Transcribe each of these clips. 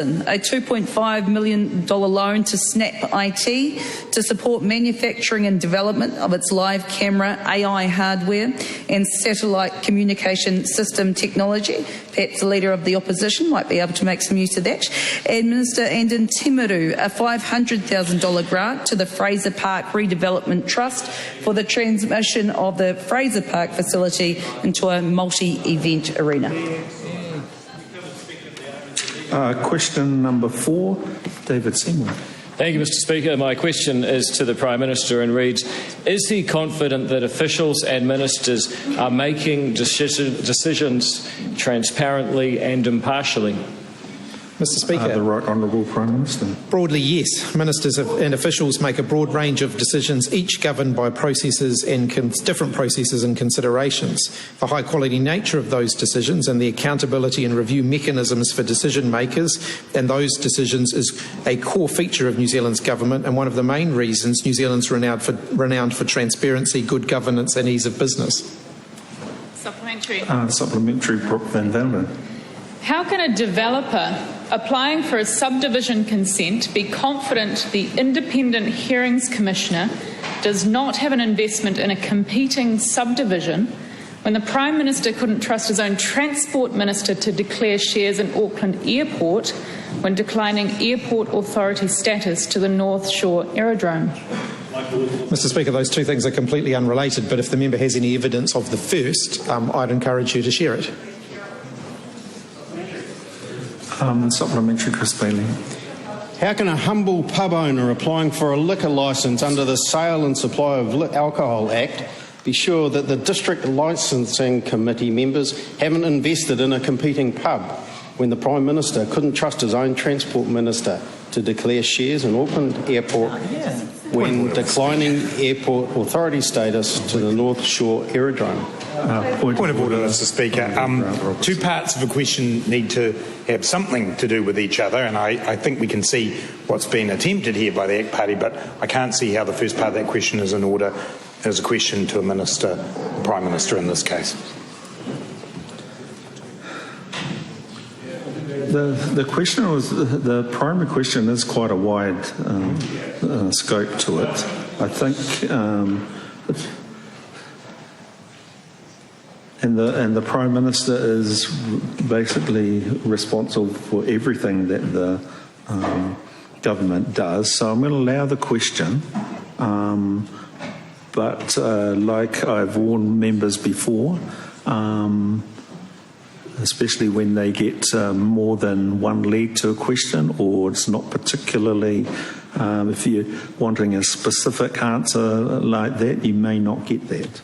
a $2.5 million loan to Snap IT to support manufacturing and development of its live camera AI hardware and satellite communication system technology. Perhaps the Leader of the Opposition might be able to make some use of that. And Minister Andin Timaru, a $500,000 grant to the Fraser Park Redevelopment Trust for the transmission of the Fraser Park facility into a multi-event arena. Question number 4, David Seymour. Thank you, Mr. Speaker. My question is to the Prime Minister and reads, is he confident that officials and ministers are making decisions transparently and impartially? Mr. Speaker. The Right Honourable Prime Minister. Broadly, yes. Ministers and officials make a broad range of decisions, each governed by processes and different processes and considerations. The high-quality nature of those decisions and the accountability and review mechanisms for decision makers and those decisions is a core feature of New Zealand's government and one of the main reasons New Zealand's renowned for transparency, good governance and ease of business. Supplementary. Supplementary, Brooke Van Velden. How can a developer applying for a subdivision consent be confident the Independent Hearings Commissioner does not have an investment in a competing subdivision when the Prime Minister couldn't trust his own Transport Minister to declare shares in Auckland Airport when declining airport authority status to the North Shore Aerodrome? Mr. Speaker, those two things are completely unrelated, but if the member has any evidence of the first, I'd encourage you to share it. Supplementary, Chris Bailey. How can a humble pub owner applying for a liquor licence under the Sale and Supply of Alcohol Act be sure that the District Licensing Committee members haven't invested in a competing pub when the Prime Minister couldn't trust his own Transport Minister to declare shares in Auckland Airport when declining airport authority status to the North Shore Aerodrome? Point of order, Mr. Speaker. Two parts of a question need to have something to do with each other, and I think we can see what's been attempted here by the ACT Party, but I can't see how the first part of that question is in order as a question to a minister, the Prime Minister in this case. The question was, the primary question is quite a wide scope to it. I think, and the Prime Minister is basically responsible for everything that the government does. So I'm going to allow the question, but like I've warned members before, especially when they get more than one leg to a question, or it's not particularly, if you're wanting a specific answer like that, you may not get that.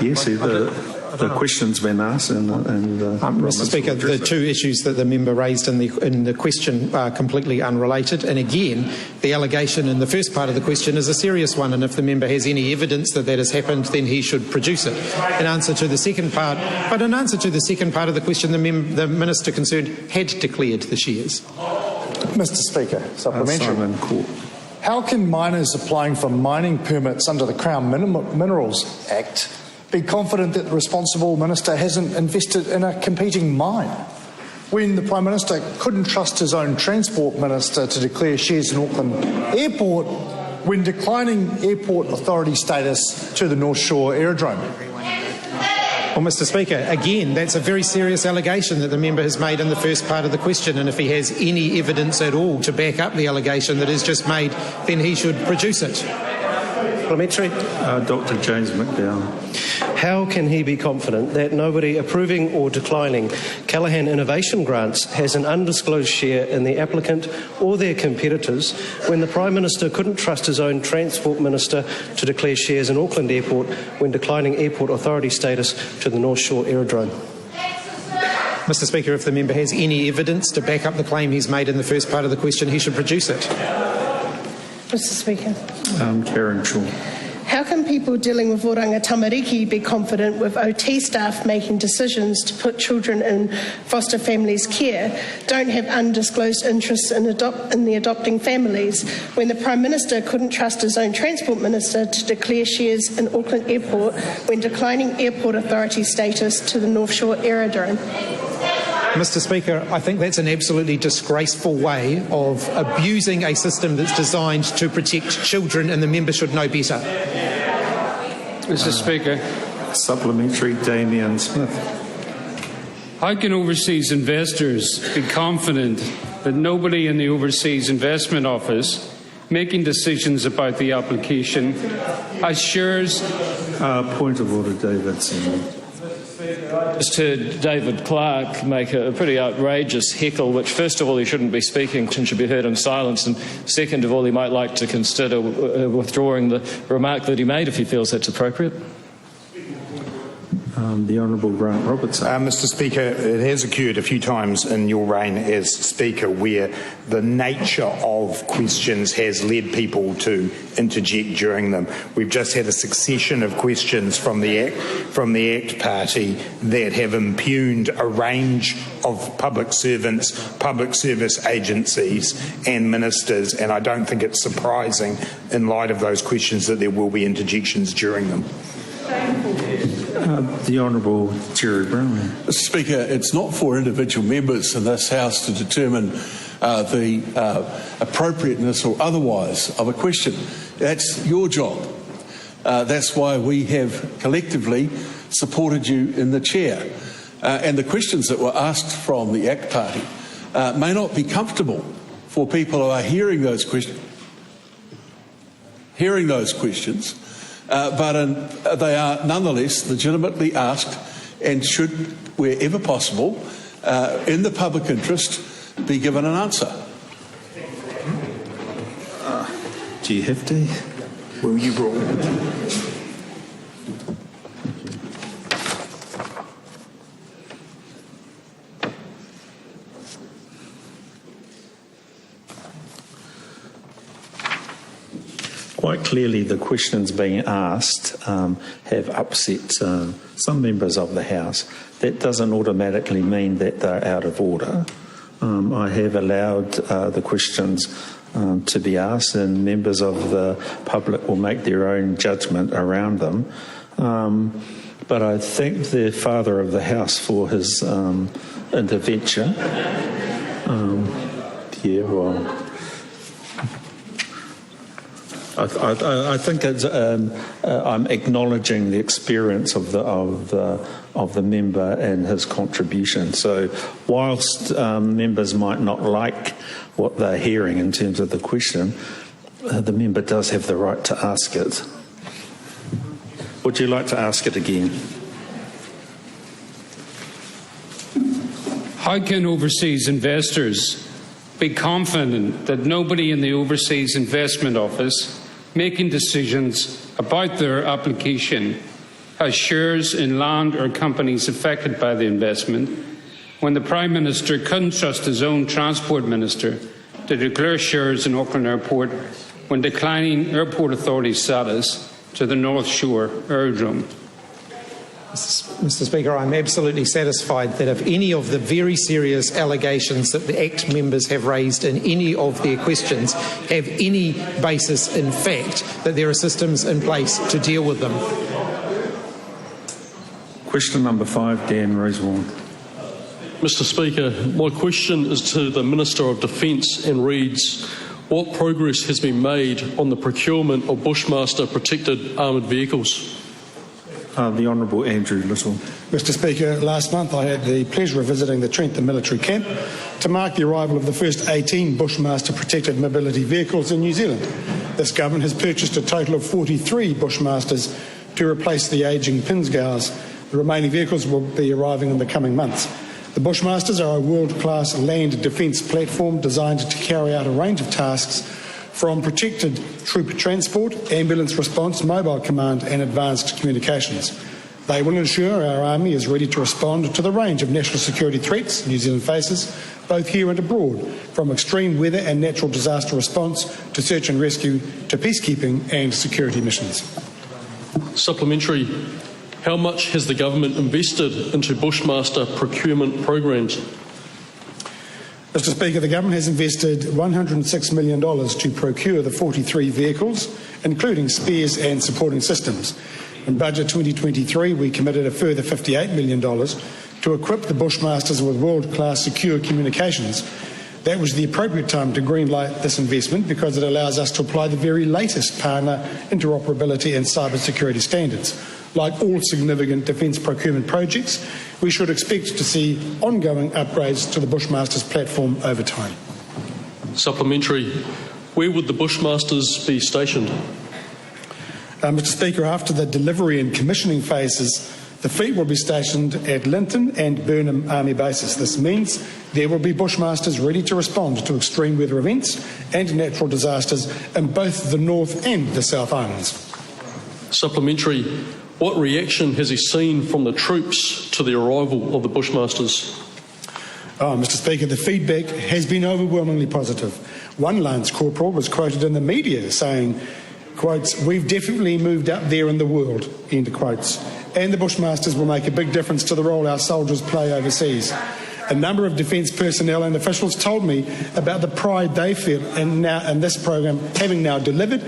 Yes, the question's been asked, and Mr. Speaker, the two issues that the member raised in the question are completely unrelated. And again, the allegation in the first part of the question is a serious one. And if the member has any evidence that that has happened, then he should produce it. In answer to the second part, of the question, the minister concerned had declared the shares. Mr. Speaker, supplementary. Simon Court. How can miners applying for mining permits under the Crown Minerals Act be confident that the responsible minister hasn't invested in a competing mine when the Prime Minister couldn't trust his own Transport Minister to declare shares in Auckland Airport when declining airport authority status to the North Shore Aerodrome? Well, Mr. Speaker, again, that's a very serious allegation that the member has made in the first part of the question, and if he has any evidence at all to back up the allegation that is just made, then he should produce it. Supplementary. Dr. James McDowell. How can he be confident that nobody approving or declining Callaghan Innovation grants has an undisclosed share in the applicant or their competitors when the Prime Minister couldn't trust his own Transport Minister to declare shares in Auckland Airport when declining airport authority status to the North Shore Aerodrome? Mr. Speaker, if the member has any evidence to back up the claim he's made in the first part of the question, he should produce it. Mr. Speaker. Karen Shaw. How can people dealing with oranga tamariki be confident with OT staff making decisions to put children in foster families' care don't have undisclosed interests in the adopting families when the Prime Minister couldn't trust his own Transport Minister to declare shares in Auckland Airport when declining Airport Authority status to the North Shore Aerodrome? Mr. Speaker, I think that's an absolutely disgraceful way of abusing a system that's designed to protect children, and the member should know better. Mr. Speaker. Supplementary, Damien Smith. How can overseas investors be confident that nobody in the Overseas Investment Office making decisions about the application assures... Point of order, Davidson. Just heard David Clark make a pretty outrageous heckle, which first of all he shouldn't be speaking and should be heard in silence, and second of all he might like to consider withdrawing the remark that he made if he feels that's appropriate. The Honourable Grant Robertson. Mr. Speaker, it has occurred a few times in your reign as Speaker where the nature of questions has led people to interject during them. We've just had a succession of questions from the ACT Party that have impugned a range of public servants, public service agencies and ministers, and I don't think it's surprising in light of those questions that there will be interjections during them. The Honourable Jerry Brown. Mr. Speaker, it's not for individual members in this House to determine the appropriateness or otherwise of a question. That's your job. That's why we have collectively supported you in the chair. And the questions that were asked from the ACT Party may not be comfortable for people who are hearing those questions. But they are nonetheless legitimately asked and should, wherever possible, in the public interest, be given an answer. Do you have to? Will you rule? Quite clearly, the questions being asked have upset some members of the House. That doesn't automatically mean that they're out of order. I have allowed the questions to be asked, and members of the public will make their own judgment around them. But I thank the Father of the House for his intervention. I think it's, I'm acknowledging the experience of the member and his contribution. So, whilst members might not like what they're hearing in terms of the question, the member does have the right to ask it. Would you like to ask it again? How can overseas investors be confident that nobody in the Overseas Investment Office making decisions about their application has shares in land or companies affected by the investment when the Prime Minister couldn't trust his own Transport Minister to declare shares in Auckland Airport when declining Airport Authority status to the North Shore Aerodrome? Mr. Speaker, I'm absolutely satisfied that if any of the very serious allegations that the ACT members have raised in any of their questions have any basis in fact, that there are systems in place to deal with them. Question number 5, Dan Rosewarne. Mr. Speaker, my question is to the Minister of Defence and reads, what progress has been made on the procurement of Bushmaster protected armoured vehicles? The Honourable Andrew Little. Mr. Speaker, last month I had the pleasure of visiting the Trentham military camp to mark the arrival of the first 18 Bushmaster protected mobility vehicles in New Zealand. This government has purchased a total of 43 Bushmasters to replace the ageing Pinzgaus. The remaining vehicles will be arriving in the coming months. The Bushmasters are a world-class land defence platform designed to carry out a range of tasks from protected troop transport, ambulance response, mobile command and advanced communications. They will ensure our Army is ready to respond to the range of national security threats New Zealand faces, both here and abroad, from extreme weather and natural disaster response to search and rescue to peacekeeping and security missions. Supplementary. How much has the government invested into Bushmaster procurement programs? Mr Speaker, the government has invested $106 million to procure the 43 vehicles, including spares and supporting systems. In Budget 2023, we committed a further $58 million to equip the Bushmasters with world-class secure communications. That was the appropriate time to greenlight this investment because it allows us to apply the very latest partner interoperability and cybersecurity standards. Like all significant defence procurement projects, we should expect to see ongoing upgrades to the Bushmasters platform over time. Supplementary. Where would the Bushmasters be stationed? Mr Speaker, after the delivery and commissioning phases, the fleet will be stationed at Linton and Burnham Army bases. This means there will be Bushmasters ready to respond to extreme weather events and natural disasters in both the North and the South Islands. Supplementary. What reaction has he seen from the troops to the arrival of the Bushmasters? Mr Speaker, the feedback has been overwhelmingly positive. One Lance Corporal was quoted in the media saying, quotes, "We've definitely moved up there in the world," end quotes. And the Bushmasters will make a big difference to the role our soldiers play overseas. A number of defence personnel and officials told me about the pride they feel in this program having now delivered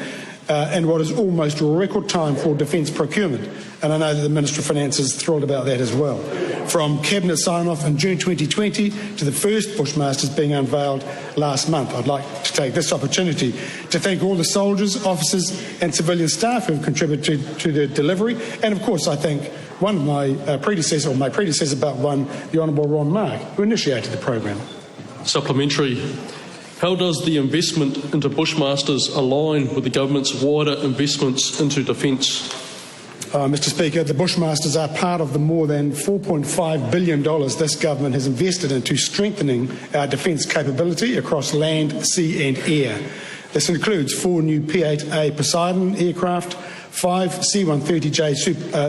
in what is almost record time for defence procurement. And I know that the Minister of Finance is thrilled about that as well. From Cabinet sign-off in June 2020 to the first Bushmasters being unveiled last month, I'd like to take this opportunity to thank all the soldiers, officers and civilian staff who have contributed to the delivery. And of course I thank one of my predecessor, but one, the Honourable Ron Mark, who initiated the program. Supplementary. How does the investment into Bushmasters align with the government's wider investments into defence? Mr Speaker, the Bushmasters are part of the more than $4.5 billion this government has invested into strengthening our defence capability across land, sea and air. This includes 4 new P-8A Poseidon aircraft, 5 C-130J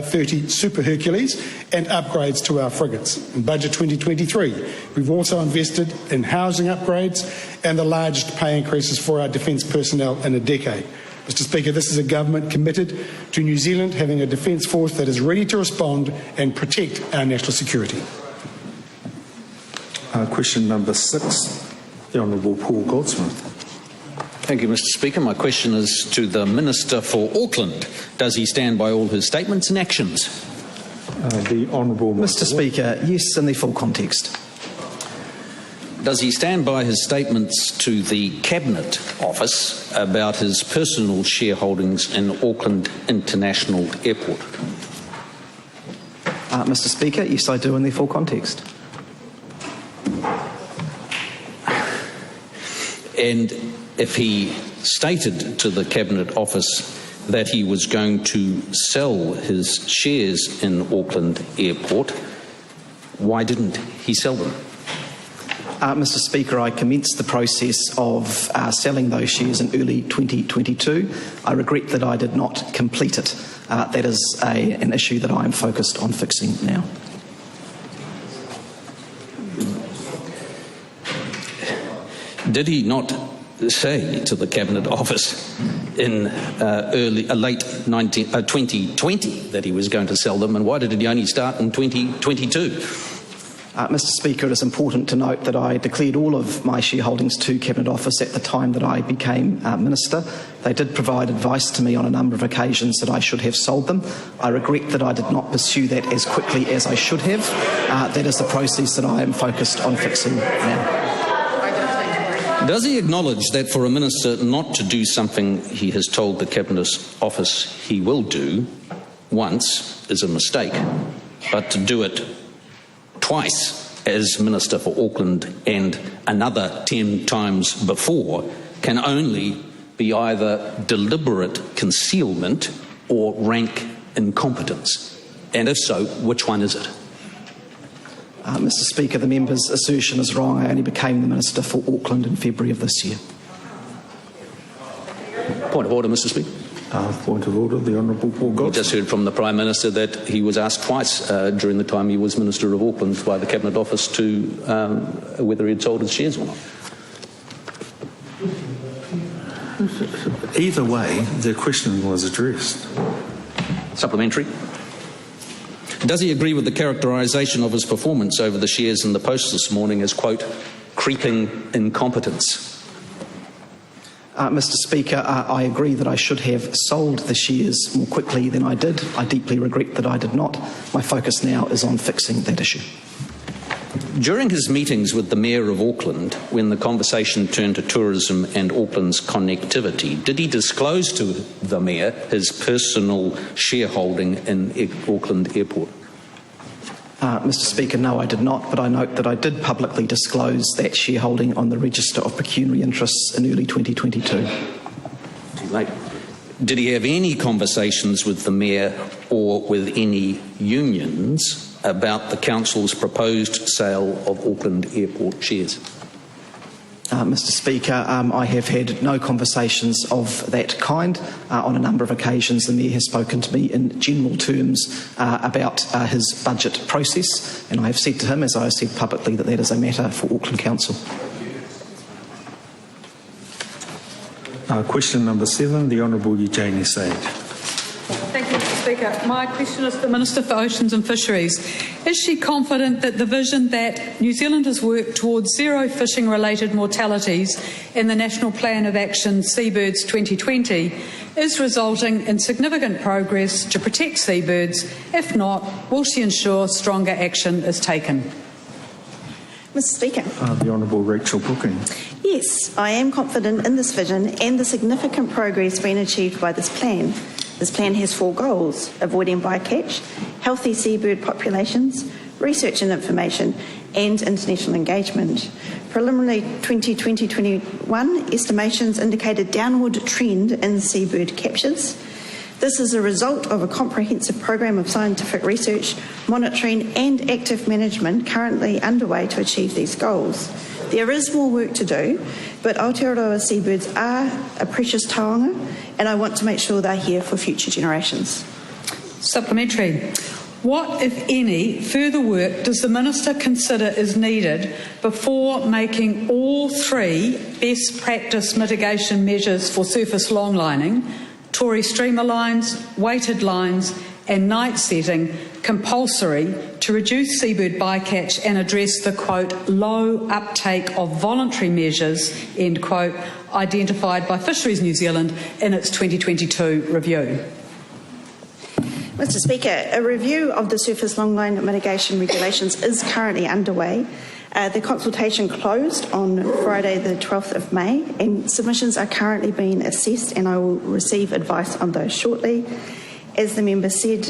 30 Super Hercules and upgrades to our frigates. In Budget 2023, we've also invested in housing upgrades and the largest pay increases for our defence personnel in a decade. Mr Speaker, this is a government committed to New Zealand having a defence force that is ready to respond and protect our national security. Question number 6, the Honourable Paul Goldsmith. Thank you, Mr Speaker. My question is to the Minister for Auckland. Does he stand by all his statements and actions? The Honourable Mr Speaker, yes, in the full context. Does he stand by his statements to the Cabinet Office about his personal shareholdings in Auckland International Airport? Mr Speaker, yes, I do in the full context. And if he stated to the Cabinet Office that he was going to sell his shares in Auckland Airport, why didn't he sell them? Mr Speaker, I commenced the process of selling those shares in early 2022. I regret that I did not complete it. That is an issue that I am focused on fixing now. Did he not say to the Cabinet Office in late 2020 that he was going to sell them, and why did he only start in 2022? Mr Speaker, it is important to note that I declared all of my shareholdings to Cabinet Office at the time that I became Minister. They did provide advice to me on a number of occasions that I should have sold them. I regret that I did not pursue that as quickly as I should have. That is the process that I am focused on fixing now. Does he acknowledge that for a minister not to do something he has told the Cabinet Office he will do once is a mistake, but to do it twice as Minister for Auckland and another 10 times before can only be either deliberate concealment or rank incompetence? And if so, which one is it? Mr Speaker, the member's assertion is wrong. I only became the Minister for Auckland in February of this year. Point of order, Mr Speaker. Point of order, the Honourable Paul Goldsmith. We just heard from the Prime Minister that he was asked twice during the time he was Minister of Auckland by the Cabinet Office to whether he had sold his shares or not. Either way, the question was addressed. Supplementary. Does he agree with the characterisation of his performance over the shares in the Post this morning as, quote, creeping incompetence? Mr. Speaker, I agree that I should have sold the shares more quickly than I did. I deeply regret that I did not. My focus now is on fixing that issue. During his meetings with the Mayor of Auckland, when the conversation turned to tourism and Auckland's connectivity, did he disclose to the Mayor his personal shareholding in Auckland Airport? Mr. Speaker, no, I did not, but I note that I did publicly disclose that shareholding on the Register of Pecuniary Interests in early 2022. Too late. Did he have any conversations with the Mayor or with any unions about the Council's proposed sale of Auckland Airport shares? Mr. Speaker, I have had no conversations of that kind. On a number of occasions, the Mayor has spoken to me in general terms about his budget process, and I have said to him, as I have said publicly, that that is a matter for Auckland Council. Question number 7, the Honourable Eugenie Sage. Thank you, Mr. Speaker. My question is to the Minister for Oceans and Fisheries. Is she confident that the vision that New Zealand has worked towards zero fishing-related mortalities in the National Plan of Action Seabirds 2020 is resulting in significant progress to protect seabirds? If not, will she ensure stronger action is taken? Mr. Speaker. The Honourable Rachel Brooking. Yes, I am confident in this vision and the significant progress being achieved by this plan. This plan has 4 goals: avoiding bycatch, healthy seabird populations, research and information, and international engagement. Preliminary 2020-21 estimations indicate a downward trend in seabird captures. This is a result of a comprehensive program of scientific research, monitoring and active management currently underway to achieve these goals. There is more work to do, but Aotearoa seabirds are a precious taonga, and I want to make sure they're here for future generations. Supplementary. What, if any, further work does the Minister consider is needed before making all 3 best practice mitigation measures for surface longlining, Tory streamer lines, weighted lines and night setting compulsory to reduce seabird bycatch and address the, quote, low uptake of voluntary measures, end quote, identified by Fisheries New Zealand in its 2022 review? Mr. Speaker, a review of the surface longline mitigation regulations is currently underway. The consultation closed on Friday the 12th of May and submissions are currently being assessed, and I will receive advice on those shortly. As the member said,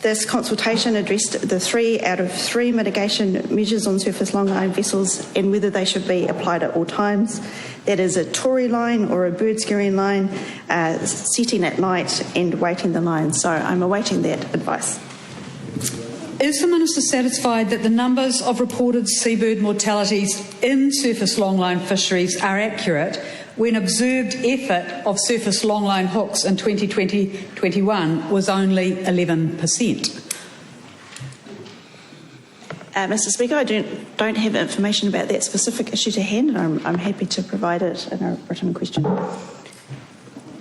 this consultation addressed the 3 out of 3 mitigation measures on surface longline vessels and whether they should be applied at all times. That is a Tory line or a bird scaring line, setting at night and weighting the line. So I'm awaiting that advice. Is the Minister satisfied that the numbers of reported seabird mortalities in surface longline fisheries are accurate when observed effort of surface longline hooks in 2020-21 was only 11%? Mr. Speaker, I don't have information about that specific issue to hand, and I'm happy to provide it in a written question.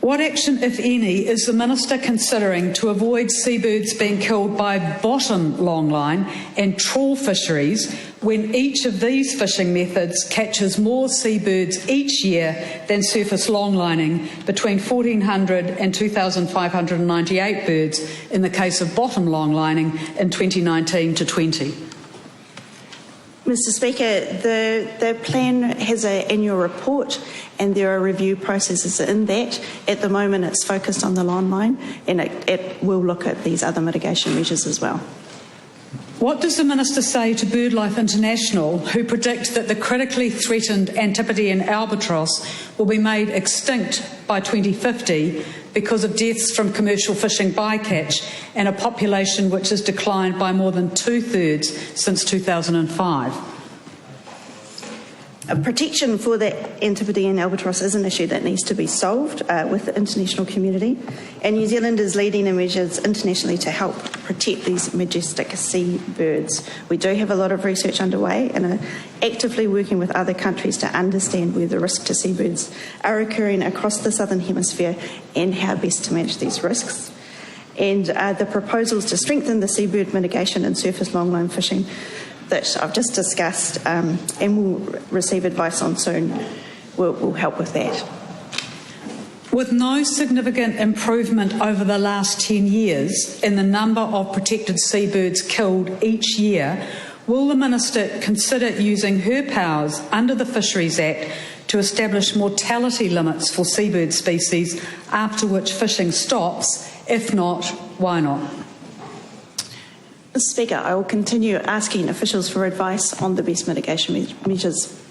What action, if any, is the Minister considering to avoid seabirds being killed by bottom longline and trawl fisheries when each of these fishing methods catches more seabirds each year than surface longlining, between 1,400 and 2,598 birds in the case of bottom longlining in 2019 to 20? Mr. Speaker, the plan has an annual report and there are review processes in that. At the moment it's focused on the longline and it will look at these other mitigation measures as well. What does the Minister say to BirdLife International, who predict that the critically threatened Antipodean albatross will be made extinct by 2050 because of deaths from commercial fishing bycatch and a population which has declined by more than 2/3 since 2005? Protection for the Antipodean albatross is an issue that needs to be solved with the international community, and New Zealand is leading in measures internationally to help protect these majestic seabirds. We do have a lot of research underway and are actively working with other countries to understand where the risk to seabirds are occurring across the Southern Hemisphere and how best to manage these risks. and the proposals to strengthen the seabird mitigation and surface longline fishing that I've just discussed and will receive advice on soon will help with that. With no significant improvement over the last 10 years in the number of protected seabirds killed each year, will the Minister consider using her powers under the Fisheries Act to establish mortality limits for seabird species, after which fishing stops? If not, why not? Mr. Speaker, I will continue asking officials for advice on the best mitigation measures.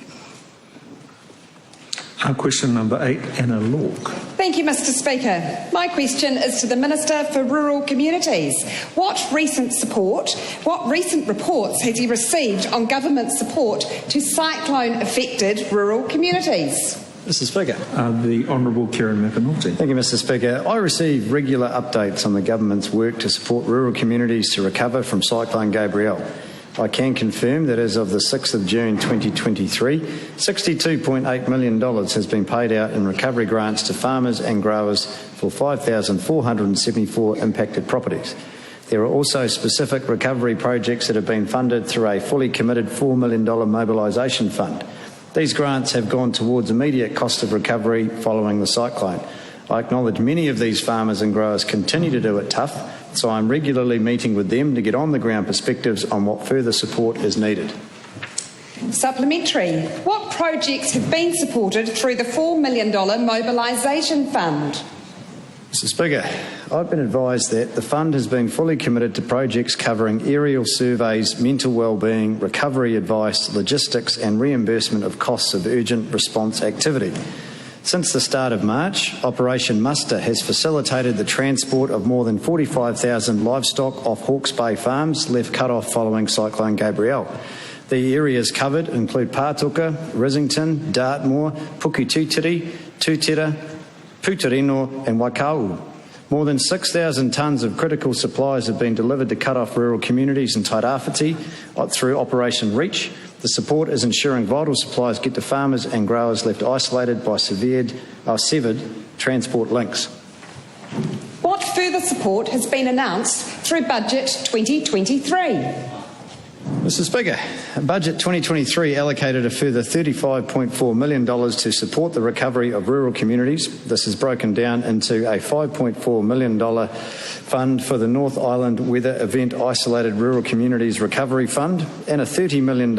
Question number 8, Anna Lork. Thank you, Mr. Speaker. My question is to the Minister for Rural Communities. What recent reports has he received on government support to cyclone-affected rural communities? Mr. Speaker. The Honourable Kieran McAnulty. Thank you, Mr. Speaker. I receive regular updates on the government's work to support rural communities to recover from Cyclone Gabrielle. I can confirm that as of the 6th of June 2023, $62.8 million has been paid out in recovery grants to farmers and growers for 5,474 impacted properties. There are also specific recovery projects that have been funded through a fully committed $4 million mobilisation fund. These grants have gone towards immediate cost of recovery following the cyclone. I acknowledge many of these farmers and growers continue to do it tough, so I'm regularly meeting with them to get on-the-ground perspectives on what further support is needed. Supplementary. What projects have been supported through the $4 million mobilisation fund? Mr. Speaker, I've been advised that the fund has been fully committed to projects covering aerial surveys, mental wellbeing, recovery advice, logistics and reimbursement of costs of urgent response activity. Since the start of March, Operation Muster has facilitated the transport of more than 45,000 livestock off Hawke's Bay farms left cut off following Cyclone Gabrielle. The areas covered include Pātuka, Risington, Dartmoor, Puketutiri, Tutera, Putarino and Waikau. More than 6,000 tonnes of critical supplies have been delivered to cut off rural communities in Tairāwhiti through Operation Reach. The support is ensuring vital supplies get to farmers and growers left isolated by severed transport links. What further support has been announced through Budget 2023? Mr. Speaker, Budget 2023 allocated a further $35.4 million to support the recovery of rural communities. This is broken down into a $5.4 million fund for the North Island Weather Event Isolated Rural Communities Recovery Fund and a $30 million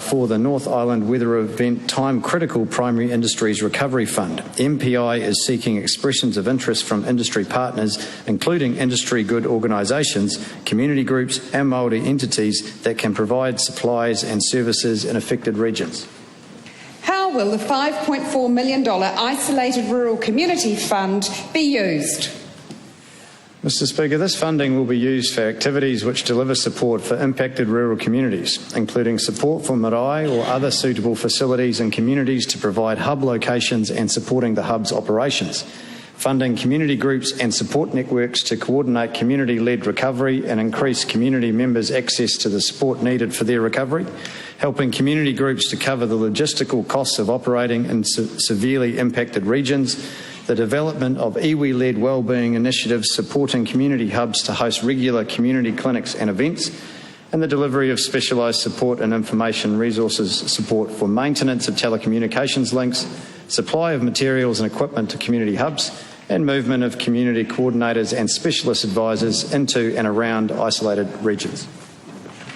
for the North Island Weather Event Time Critical Primary Industries Recovery Fund. MPI is seeking expressions of interest from industry partners, including industry good organisations, community groups and Māori entities that can provide supplies and services in affected regions. How will the $5.4 million Isolated Rural Community Fund be used? Mr. Speaker, this funding will be used for activities which deliver support for impacted rural communities, including support for marae or other suitable facilities in communities to provide hub locations and supporting the hub's operations, funding community groups and support networks to coordinate community-led recovery and increase community members' access to the support needed for their recovery, helping community groups to cover the logistical costs of operating in severely impacted regions, the development of iwi-led wellbeing initiatives supporting community hubs to host regular community clinics and events, and the delivery of specialised support and information resources support for maintenance of telecommunications links, supply of materials and equipment to community hubs, and movement of community coordinators and specialist advisors into and around isolated regions.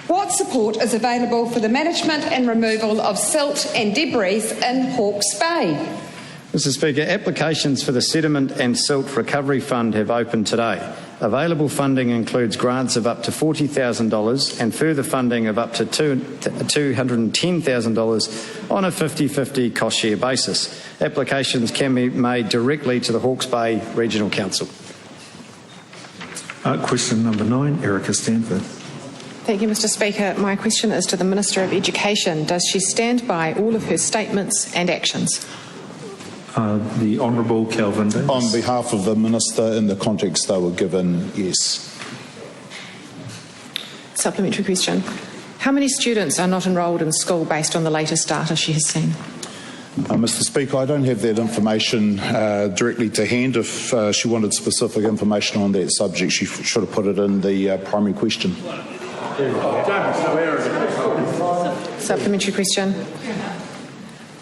What support is available for the management and removal of silt and debris in Hawke's Bay? Mr. Speaker, applications for the Sediment and Silt Recovery Fund have opened today. Available funding includes grants of up to $40,000 and further funding of up to $210,000 on a 50-50 cost share basis. Applications can be made directly to the Hawke's Bay Regional Council. Question number 9, Erica Stanford. Thank you, Mr. Speaker. My question is to the Minister of Education. Does she stand by all of her statements and actions? The Honourable Kelvin Davis. On behalf of the Minister, in the context they were given, yes. Supplementary question. How many students are not enrolled in school based on the latest data she has seen? Mr Speaker, I don't have that information directly to hand. If she wanted specific information on that subject, she should have put it in the primary question. Supplementary question.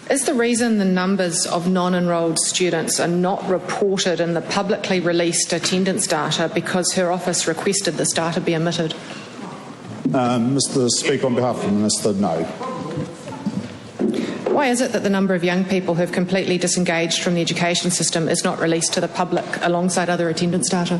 Is the reason the numbers of non-enrolled students are not reported in the publicly released attendance data because her office requested this data be omitted? Mr Speaker, on behalf of the Minister, no. Why is it that the number of young people who have completely disengaged from the education system is not released to the public alongside other attendance data?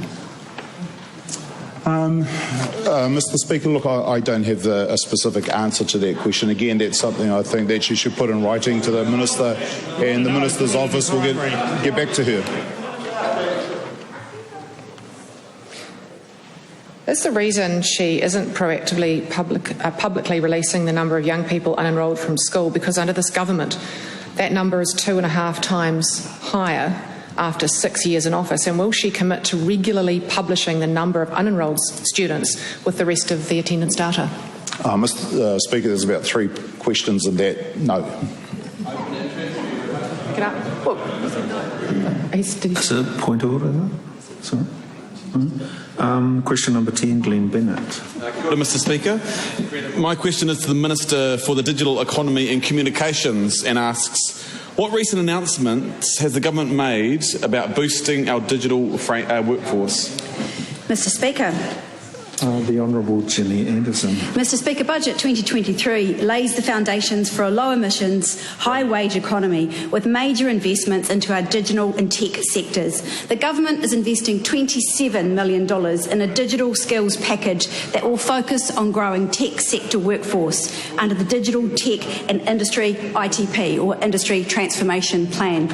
Mr Speaker, look, I don't have a specific answer to that question. Again, that's something I think that she should put in writing to the Minister, and the Minister's office will get back to her. Is the reason she isn't proactively publicly releasing the number of young people unenrolled from school because under this government that number is 2.5 times higher after 6 years in office? And will she commit to regularly publishing the number of unenrolled students with the rest of the attendance data? Mr Speaker, there's about 3 questions in that. No. It's a point of order. Sorry. Question number 10, Glenn Bennett. Mr Speaker, my question is to the Minister for the Digital Economy and Communications and asks, what recent announcements has the government made about boosting our digital workforce? Mr Speaker. The Honourable Ginny Anderson. Mr Speaker, Budget 2023 lays the foundations for a low emissions, high wage economy with major investments into our digital and tech sectors. The government is investing $27 million in a digital skills package that will focus on growing tech sector workforce under the Digital Tech and Industry ITP, or Industry Transformation Plan.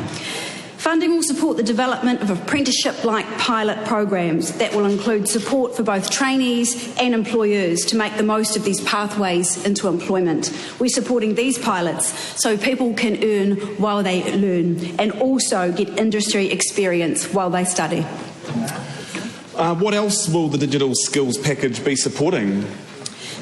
Funding will support the development of apprenticeship-like pilot programs that will include support for both trainees and employers to make the most of these pathways into employment. We're supporting these pilots so people can earn while they learn and also get industry experience while they study. What else will the digital skills package be supporting?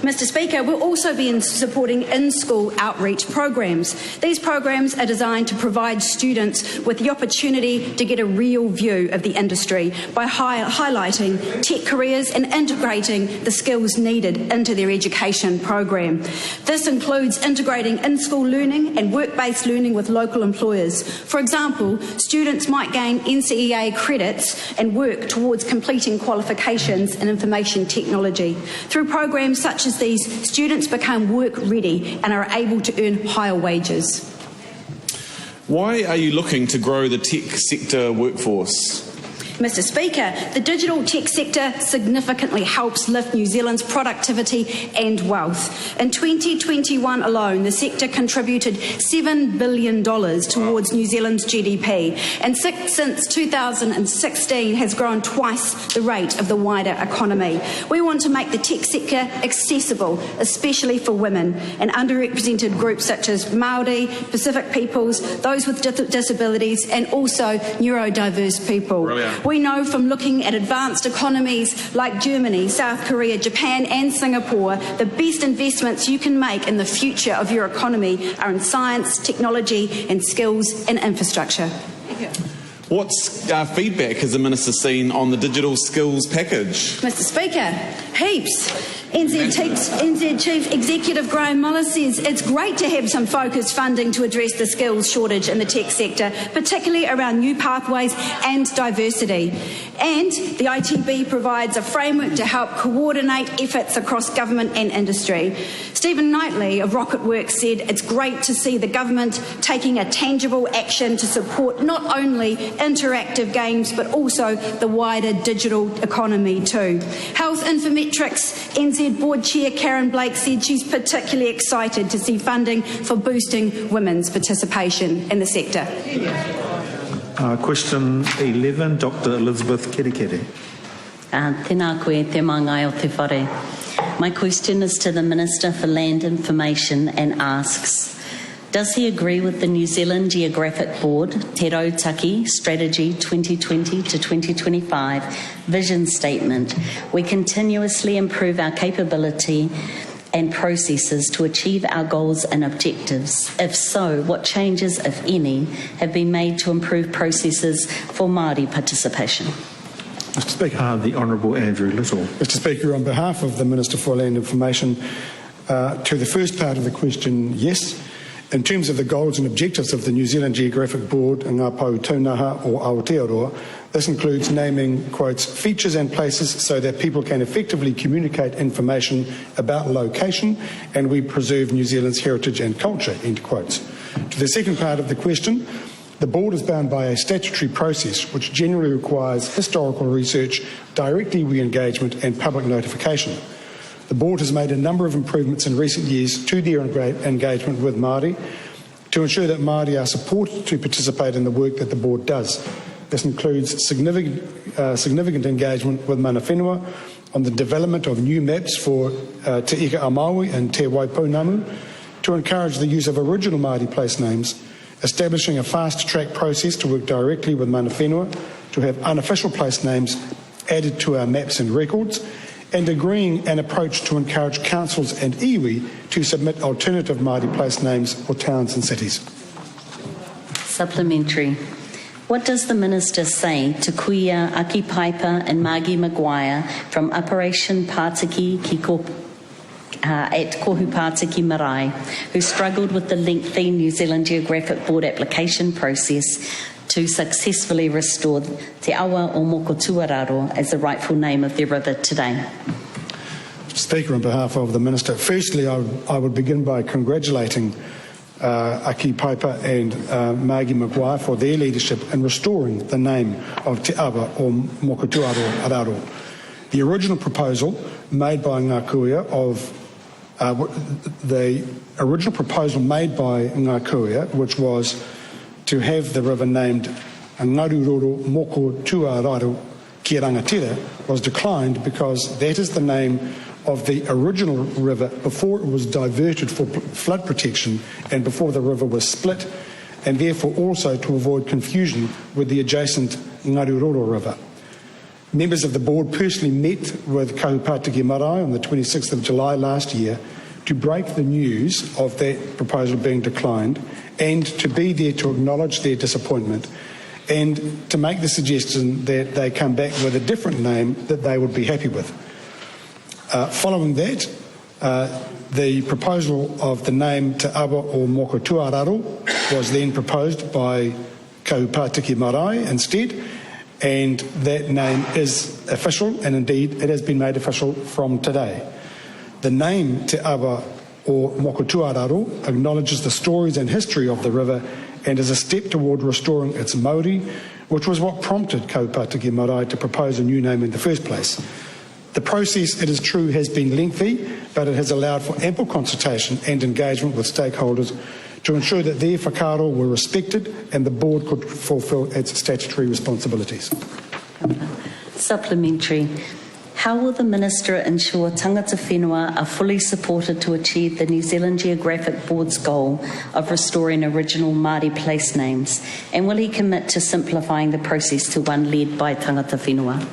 Mr Speaker, we'll also be supporting in-school outreach programs. These programs are designed to provide students with the opportunity to get a real view of the industry by highlighting tech careers and integrating the skills needed into their education program. This includes integrating in-school learning and work-based learning with local employers. For example, students might gain NCEA credits and work towards completing qualifications in information technology. Through programs such as these, students become work ready and are able to earn higher wages. Why are you looking to grow the tech sector workforce? Mr Speaker, the digital tech sector significantly helps lift New Zealand's productivity and wealth. In 2021 alone, the sector contributed $7 billion towards New Zealand's GDP, and since 2016 has grown twice the rate of the wider economy. We want to make the tech sector accessible, especially for women and underrepresented groups such as Māori, Pacific peoples, those with disabilities, and also neurodiverse people. Brilliant. We know from looking at advanced economies like Germany, South Korea, Japan and Singapore, the best investments you can make in the future of your economy are in science, technology and skills and infrastructure. What feedback has the Minister seen on the digital skills package? Mr Speaker, heaps. NZ Chief Executive Graham Muller says it's great to have some focused funding to address the skills shortage in the tech sector, particularly around new pathways and diversity. And the ITB provides a framework to help coordinate efforts across government and industry. Stephen Knightley of Rocketworks said it's great to see the government taking a tangible action to support not only interactive games but also the wider digital economy too. Health Infometrics NZ Board Chair Karen Blake said she's particularly excited to see funding for boosting women's participation in the sector. Question 11, Dr. Elizabeth Kerikere. Tēnā koe, te māngai o te whare. My question is to the Minister for Land Information and asks, does he agree with the New Zealand Geographic Board, Te Rautaki Strategy 2020 to 2025 vision statement? We continuously improve our capability and processes to achieve our goals and objectives? If so, what changes, if any, have been made to improve processes for Māori participation? Mr. Speaker. The Honourable Andrew Little. Mr. Speaker, on behalf of the Minister for Land Information, to the first part of the question, yes. In terms of the goals and objectives of the New Zealand Geographic Board, Ngā Pau Taunaha or Aotearoa, this includes naming, quotes, features and places so that people can effectively communicate information about location and we preserve New Zealand's heritage and culture, end quotes. To the second part of the question, the Board is bound by a statutory process which generally requires historical research, direct iwi engagement and public notification. The Board has made a number of improvements in recent years to their engagement with Māori to ensure that Māori are supported to participate in the work that the Board does. This includes significant engagement with mana whenua on the development of new maps for Te Ika a Maui and Te Waipounamu to encourage the use of original Māori place names, establishing a fast-track process to work directly with mana whenua to have unofficial place names added to our maps and records, and agreeing an approach to encourage councils and iwi to submit alternative Māori place names for towns and cities. Supplementary. What does the Minister say to Kuia Aki Paipa and Maggie Maguire from Operation Pātiki at Kohu Pātiki Marae, who struggled with the lengthy New Zealand Geographic Board application process to successfully restore Te Awa o Mokotuararo as the rightful name of their river today? Mr. Speaker, on behalf of the Minister, firstly I would begin by congratulating Aki Paipa and Maggie Maguire for their leadership in restoring the name of Te Awa o Mokotuararo. The original proposal made by Ngā Kuia which was to have the river named Ngaruroro Mokotuararo ki Rangatira, was declined because that is the name of the original river before it was diverted for flood protection and before the river was split, and therefore also to avoid confusion with the adjacent Ngaruroro River. Members of the Board personally met with Kohu Pātiki Marae on the 26th of July last year to break the news of that proposal being declined and to be there to acknowledge their disappointment and to make the suggestion that they come back with a different name that they would be happy with. Following that, the proposal of the name Te Awa o Mokotuararo was then proposed by Kohu Pātiki Marae instead, and that name is official, and indeed it has been made official from today. The name Te Awa o Mokotuararo acknowledges the stories and history of the river and is a step toward restoring its Māori, which was what prompted Kohu Pātiki Marae to propose a new name in the first place. The process, it is true, has been lengthy, but it has allowed for ample consultation and engagement with stakeholders to ensure that their whakaaro were respected and the Board could fulfil its statutory responsibilities. Supplementary. How will the Minister ensure tangata whenua are fully supported to achieve the New Zealand Geographic Board's goal of restoring original Māori place names? And will he commit to simplifying the process to one led by tangata whenua?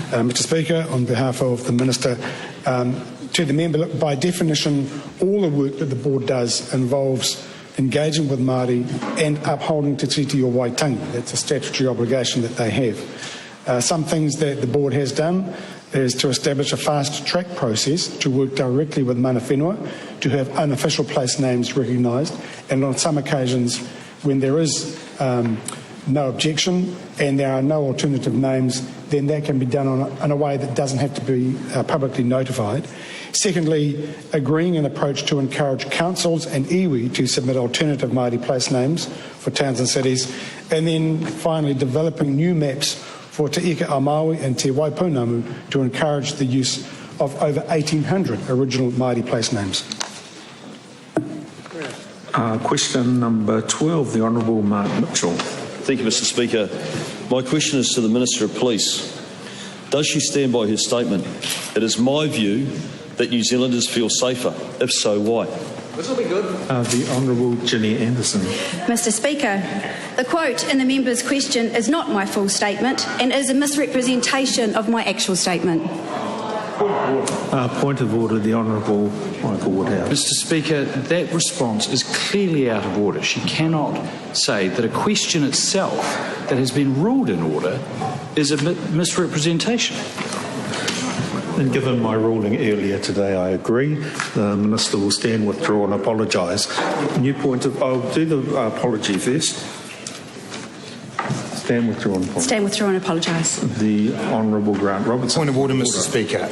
Mr. Speaker, on behalf of the Minister, to the member, by definition, all the work that the Board does involves engaging with Māori and upholding Te Tiriti o Waitangi. That's a statutory obligation that they have. Some things that the Board has done is to establish a fast-track process to work directly with mana whenua, to have unofficial place names recognised, and on some occasions when there is no objection and there are no alternative names, then that can be done in a way that doesn't have to be publicly notified. Secondly, agreeing an approach to encourage councils and iwi to submit alternative Māori place names for towns and cities. And then finally, developing new maps for Te Ika a Maui and Te Waipounamu to encourage the use of over 1,800 original Māori place names. Question number 12, the Honourable Mark Mitchell. Thank you, Mr. Speaker. My question is to the Minister of Police. Does she stand by her statement? It is my view that New Zealanders feel safer. If so, why? This will be good. The Honourable Ginny Anderson. Mr. Speaker, the quote in the member's question is not my full statement and is a misrepresentation of my actual statement. Point of order, the Honourable Michael Woodhouse. Mr. Speaker, that response is clearly out of order. She cannot say that a question itself that has been ruled in order is a misrepresentation. And given my ruling earlier today, I agree. The Minister will stand, withdraw and apologise. New point of... I'll do the apology first. Stand, withdraw and apologise. Stand, withdraw and apologise. The Honourable Grant Robertson. Point of order, Mr. Speaker.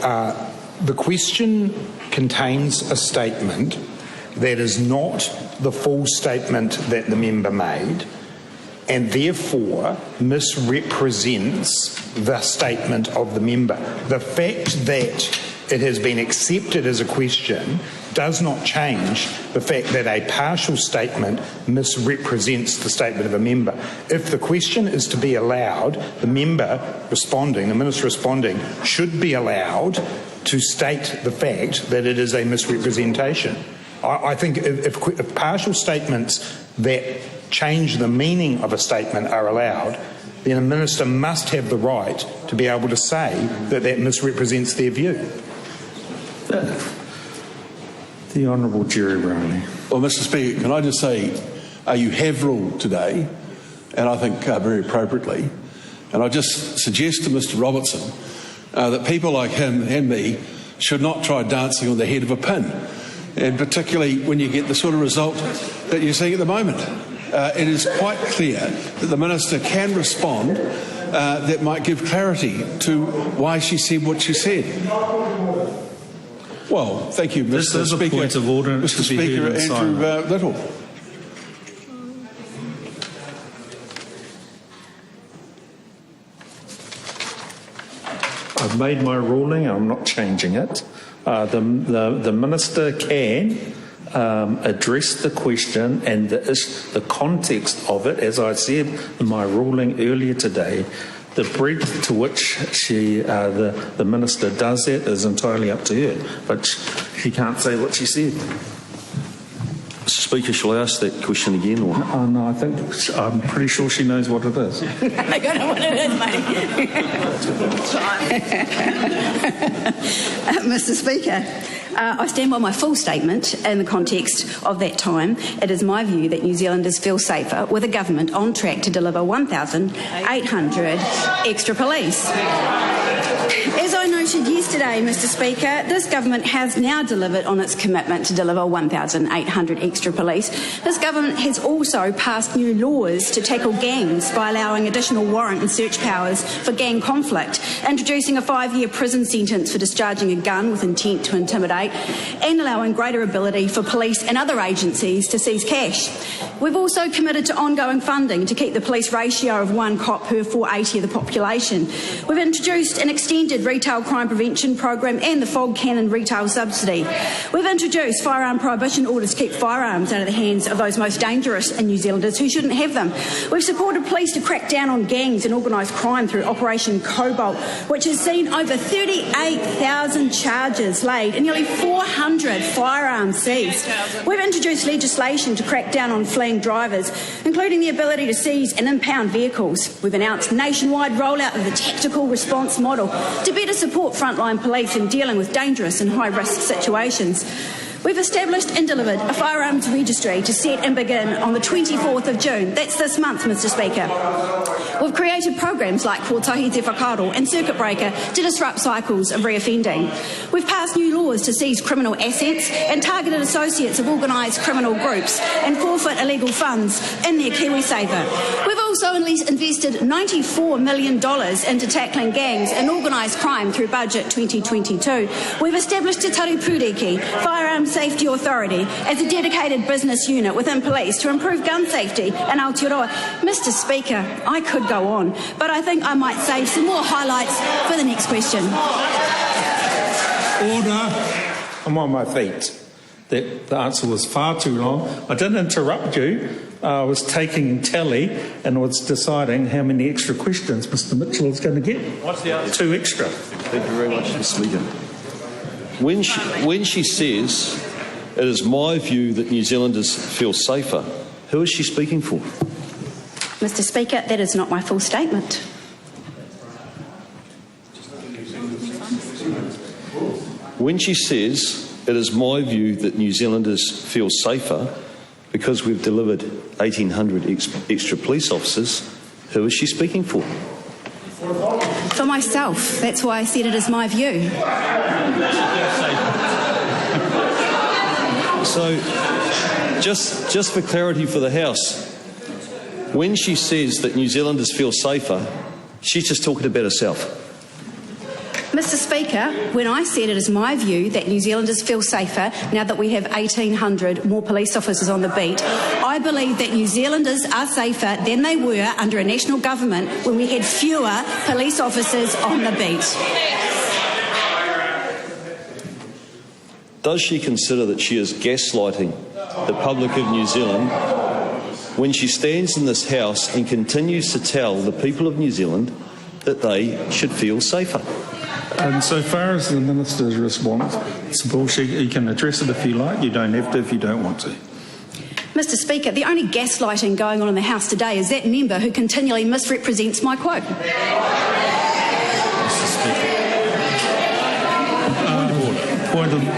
The question contains a statement that is not the full statement that the member made, and therefore misrepresents the statement of the member. The fact that it has been accepted as a question does not change the fact that a partial statement misrepresents the statement of a member. If the question is to be allowed, the member responding, the Minister responding, should be allowed to state the fact that it is a misrepresentation. I think if partial statements that change the meaning of a statement are allowed, then a minister must have the right to be able to say that that misrepresents their view. The Honourable Jerry Brownlee. Well, Mr. Speaker, can I just say you have ruled today, and I think very appropriately, and I just suggest to Mr. Robertson that people like him and me should not try dancing on the head of a pin, and particularly when you get the sort of result that you're seeing at the moment. It is quite clear that the Minister can respond that might give clarity to why she said what she said. Well, thank you, Mr. This is Speaker. a point of order. Mr. Speaker, Andrew Little. I've made my ruling. I'm not changing it. The Minister can address the question and the context of it, as I said in my ruling earlier today. The breadth to which the Minister does that is entirely up to her, but she can't say what she said. Mr. Speaker, shall I ask that question again? Or? No, I'm pretty sure she knows what it is. I don't know what it is, mate. Mr. Speaker, I stand by my full statement in the context of that time. It is my view that New Zealanders feel safer with a government on track to deliver 1,800 extra police. As I noted yesterday, Mr. Speaker, this government has now delivered on its commitment to deliver 1,800 extra police. This government has also passed new laws to tackle gangs by allowing additional warrant and search powers for gang conflict, introducing a 5-year prison sentence for discharging a gun with intent to intimidate, and allowing greater ability for police and other agencies to seize cash. We've also committed to ongoing funding to keep the police ratio of 1 cop per 480 of the population. We've introduced an extended retail crime prevention program and the fog cannon retail subsidy. We've introduced firearm prohibition orders to keep firearms out of the hands of those most dangerous in New Zealanders who shouldn't have them. We've supported police to crack down on gangs and organised crime through Operation Cobalt, which has seen over 38,000 charges laid and nearly 400 firearms seized. We've introduced legislation to crack down on fleeing drivers, including the ability to seize and impound vehicles. We've announced nationwide rollout of the tactical response model to better support frontline police in dealing with dangerous and high-risk situations. We've established and delivered a firearms registry to set and begin on the 24th of June. That's this month, Mr. Speaker. We've created programs like Kotahi Te Whakaaro and Circuit Breaker to disrupt cycles of reoffending. We've passed new laws to seize criminal assets and targeted associates of organised criminal groups and forfeit illegal funds in their KiwiSaver. We've also invested $94 million into tackling gangs and organised crime through Budget 2022. We've established Te Taru Pureki Firearms Safety Authority as a dedicated business unit within police to improve gun safety in Aotearoa. Mr. Speaker, I could go on, but I think I might save some more highlights for the next question. Order. I'm on my feet. The answer was far too long. I didn't interrupt you. I was taking tally and was deciding how many extra questions Mr. Mitchell is going to get. What's the answer? 2 extra. Thank you very much, Mr. Speaker. When she says it is my view that New Zealanders feel safer, who is she speaking for? Mr. Speaker, that is not my full statement. When she says, it is my view that New Zealanders feel safer because we've delivered 1,800 extra police officers, who is she speaking for? For myself. That's why I said it is my view. So, just for clarity for the House, when she says that New Zealanders feel safer, she's just talking about herself. Mr. Speaker, when I said it is my view that New Zealanders feel safer now that we have 1,800 more police officers on the beat, I believe that New Zealanders are safer than they were under a national government when we had fewer police officers on the beat. Does she consider that she is gaslighting the public of New Zealand when she stands in this House and continues to tell the people of New Zealand that they should feel safer? And so far as the Minister's response, you can address it if you like, you don't have to if you don't want to. Mr. Speaker, the only gaslighting going on in the House today is that member who continually misrepresents my quote. Mr. Speaker.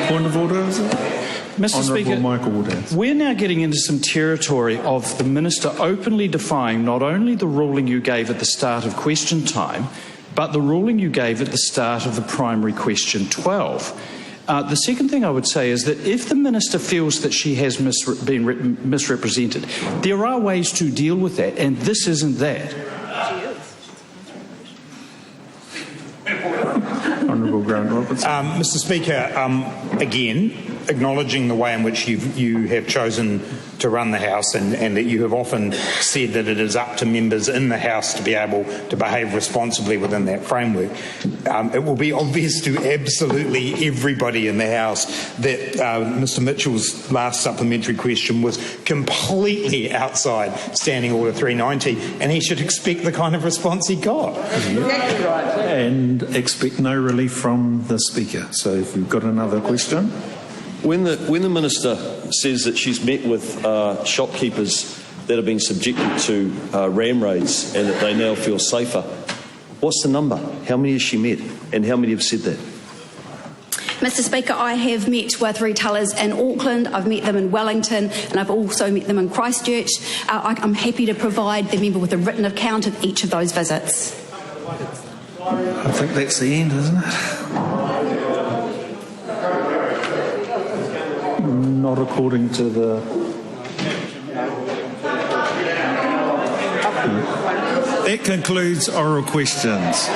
Point of order, is it? Mr. Speaker, Michael Woodhouse. We're now getting into some territory of the Minister openly defying not only the ruling you gave at the start of question time, but the ruling you gave at the start of the primary question 12. The second thing I would say is that if the Minister feels that she has been misrepresented, there are ways to deal with that, and this isn't that. Honourable Grant Robertson. Mr. Speaker, again, acknowledging the way in which you have chosen to run the House and that you have often said that it is up to members in the House to be able to behave responsibly within that framework, it will be obvious to absolutely everybody in the House that Mr Mitchell's last supplementary question was completely outside Standing Order 390, and he should expect the kind of response he got. Exactly right. And expect no relief from the Speaker. So if we've got another question. When the Minister says that she's met with shopkeepers that have been subjected to ram raids and that they now feel safer, what's the number? How many has she met? And how many have said that? Mr. Speaker, I have met with retailers in Auckland, I've met them in Wellington, and I've also met them in Christchurch. I'm happy to provide the member with a written account of each of those visits. I think that's the end, isn't it? Not according to the... That concludes oral questions.